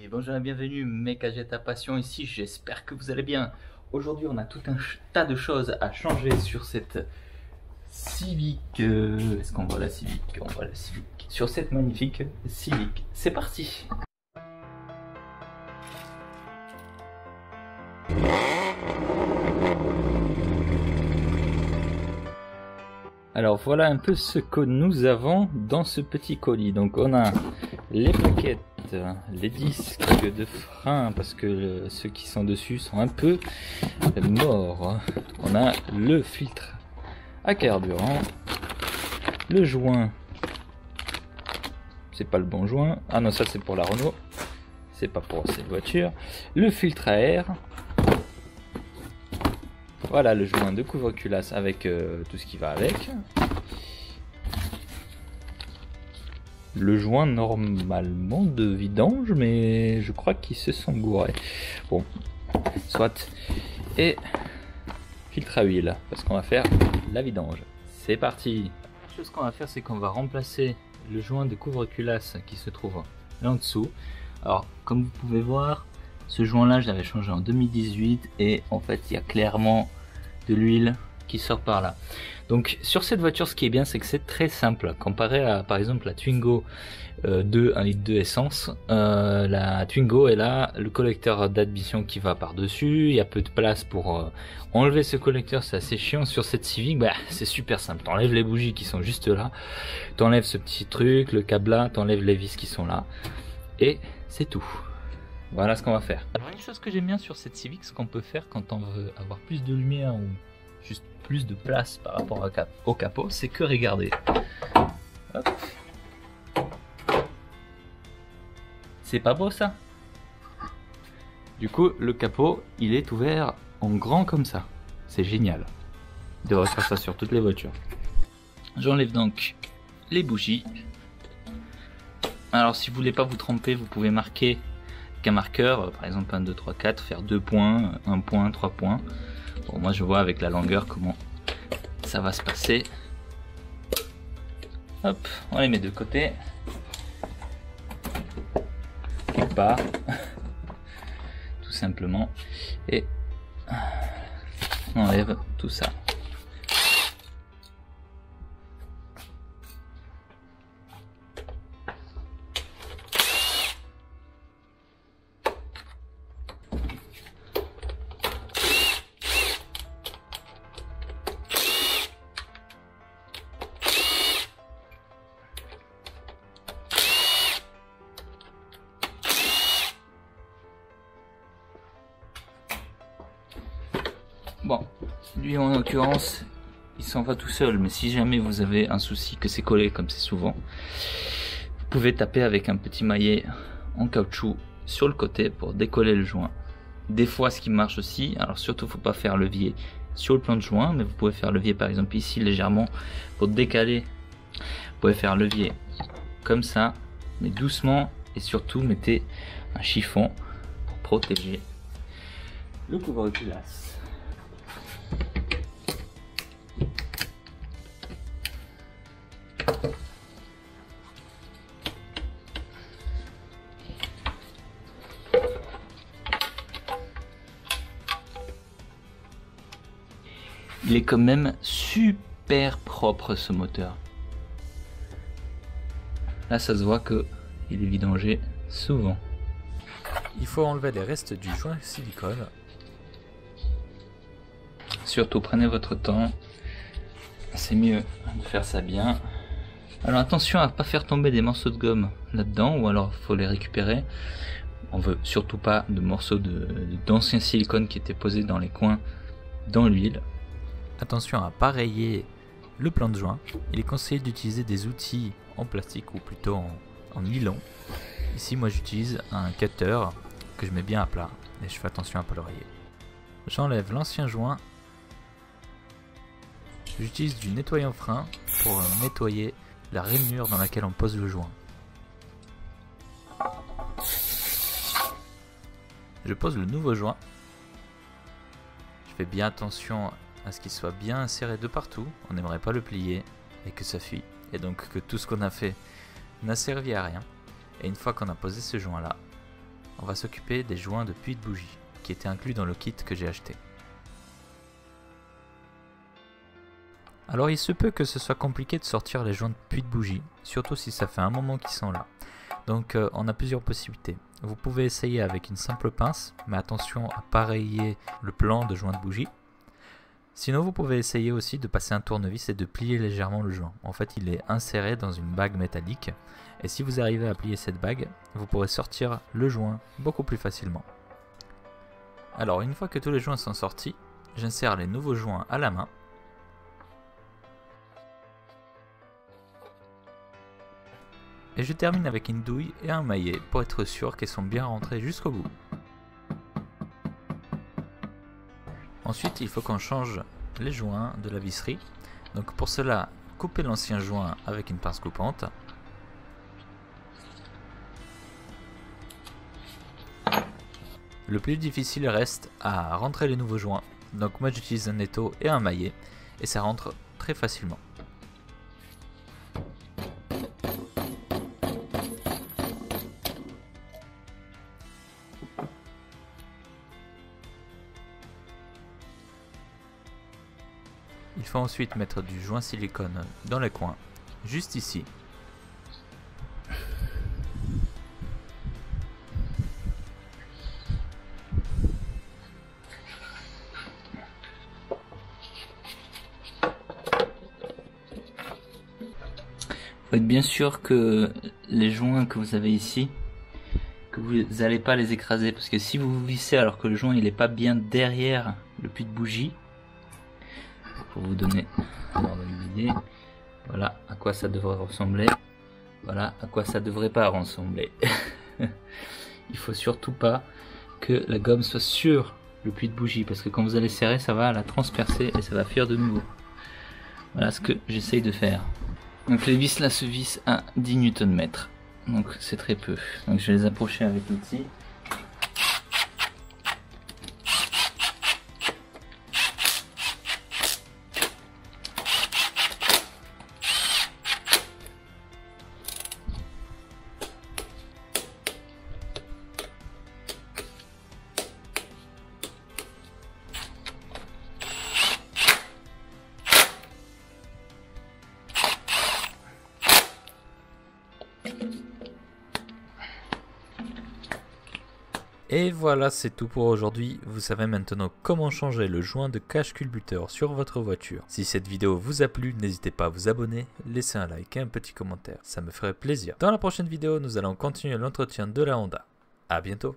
Et bonjour et bienvenue, Mekageta Passion ici, j'espère que vous allez bien. Aujourd'hui on a tout un tas de choses à changer sur cette Civic. Est-ce qu'on voit la Civic? On voit la Civic. Sur cette magnifique Civic. C'est parti. Alors voilà un peu ce que nous avons dans ce petit colis. Donc on a les plaquettes, les disques de frein parce que ceux qui sont dessus sont un peu morts. On a le filtre à carburant, le joint, c'est pas le bon joint, ah non ça c'est pour la Renault, c'est pas pour cette voiture, le filtre à air. Voilà le joint de couvre-culasse avec tout ce qui va avec. Le joint normalement de vidange, mais je crois qu'ils se sont gourés. Bon, soit. Et filtre à huile, parce qu'on va faire la vidange. C'est parti. La chose qu'on va faire, c'est qu'on va remplacer le joint de couvre-culasse qui se trouve là en dessous. Alors, comme vous pouvez voir, ce joint-là, je l'avais changé en 2018 et en fait, il y a clairement de l'huile qui sort par là. Donc sur cette voiture, ce qui est bien, c'est que c'est très simple comparé à par exemple la Twingo 2 1 litre de essence. La Twingo, elle a le collecteur d'admission qui va par dessus, il y a peu de place pour enlever ce collecteur, c'est assez chiant. Sur cette Civic, bah, c'est super simple, t'enlèves les bougies qui sont juste là, t'enlèves ce petit truc, le câble là, t'enlèves les vis qui sont là et c'est tout. Voilà ce qu'on va faire. Alors une chose que j'aime bien sur cette Civic, ce qu'on peut faire quand on veut avoir plus de lumière ou juste plus de place par rapport au capot, c'est que regarder. Hop. C'est pas beau ça? Du coup le capot il est ouvert en grand comme ça. C'est génial. Il devrait faire ça sur toutes les voitures. J'enlève donc les bougies. Alors si vous voulez pas vous tromper, vous pouvez marquer qu'un marqueur, par exemple 1, 2, 3, 4, faire 2 points, 1 point, 3 points. Bon, moi je vois avec la longueur comment ça va se passer. Hop, on les met de côté. Quelque part. Tout simplement. Et on enlève tout ça. Bon, lui en l'occurrence, il s'en va tout seul, mais si jamais vous avez un souci que c'est collé comme c'est souvent, vous pouvez taper avec un petit maillet en caoutchouc sur le côté pour décoller le joint. Des fois ce qui marche aussi, alors surtout faut pas faire levier sur le plan de joint, mais vous pouvez faire levier par exemple ici légèrement pour décaler. Vous pouvez faire levier comme ça, mais doucement, et surtout mettez un chiffon pour protéger le couvre-culasse. Il est quand même super propre ce moteur. Là ça se voit que il est vidangé souvent. Il faut enlever les restes du joint silicone. Surtout prenez votre temps. C'est mieux de faire ça bien. Alors attention à pas faire tomber des morceaux de gomme là-dedans, ou alors faut les récupérer. On veut surtout pas de morceaux d'ancien silicone qui étaient posés dans les coins dans l'huile. Attention à pas rayer le plan de joint. Il est conseillé d'utiliser des outils en plastique ou plutôt en nylon. Ici moi j'utilise un cutter que je mets bien à plat et je fais attention à pas le rayer. J'enlève l'ancien joint. J'utilise du nettoyant frein pour nettoyer la rainure dans laquelle on pose le joint. Je pose le nouveau joint. Je fais bien attention à ce qu'il soit bien inséré de partout. On n'aimerait pas le plier et que ça fuit. Et donc que tout ce qu'on a fait n'a servi à rien. Et une fois qu'on a posé ce joint là, on va s'occuper des joints de puits de bougie qui étaient inclus dans le kit que j'ai acheté. Alors il se peut que ce soit compliqué de sortir les joints de puits de bougie, surtout si ça fait un moment qu'ils sont là. Donc on a plusieurs possibilités. Vous pouvez essayer avec une simple pince, mais attention à pas rayer le plan de joint de bougie. Sinon vous pouvez essayer aussi de passer un tournevis et de plier légèrement le joint. En fait il est inséré dans une bague métallique et si vous arrivez à plier cette bague, vous pourrez sortir le joint beaucoup plus facilement. Alors une fois que tous les joints sont sortis, j'insère les nouveaux joints à la main. Et je termine avec une douille et un maillet pour être sûr qu'elles sont bien rentrées jusqu'au bout. Ensuite, il faut qu'on change les joints de la visserie. Donc pour cela, coupez l'ancien joint avec une pince coupante. Le plus difficile reste à rentrer les nouveaux joints. Donc moi j'utilise un étau et un maillet et ça rentre très facilement. Il faut ensuite mettre du joint silicone dans les coins, juste ici. Faut être bien sûr que les joints que vous avez ici, que vous n'allez pas les écraser, parce que si vous vissez alors que le joint il n'est pas bien derrière le puits de bougie, pour vous donner une idée, voilà à quoi ça devrait ressembler, voilà à quoi ça devrait pas ressembler. Il faut surtout pas que la gomme soit sur le puits de bougie, parce que quand vous allez serrer, ça va la transpercer et ça va fuir de nouveau. Voilà ce que j'essaye de faire. Donc les vis là se vissent à 10 Nm, donc c'est très peu. Donc je vais les approcher avec l'outil. Et voilà, c'est tout pour aujourd'hui. Vous savez maintenant comment changer le joint de cache culbuteur sur votre voiture. Si cette vidéo vous a plu, n'hésitez pas à vous abonner, laisser un like et un petit commentaire. Ça me ferait plaisir. Dans la prochaine vidéo, nous allons continuer l'entretien de la Honda. À bientôt.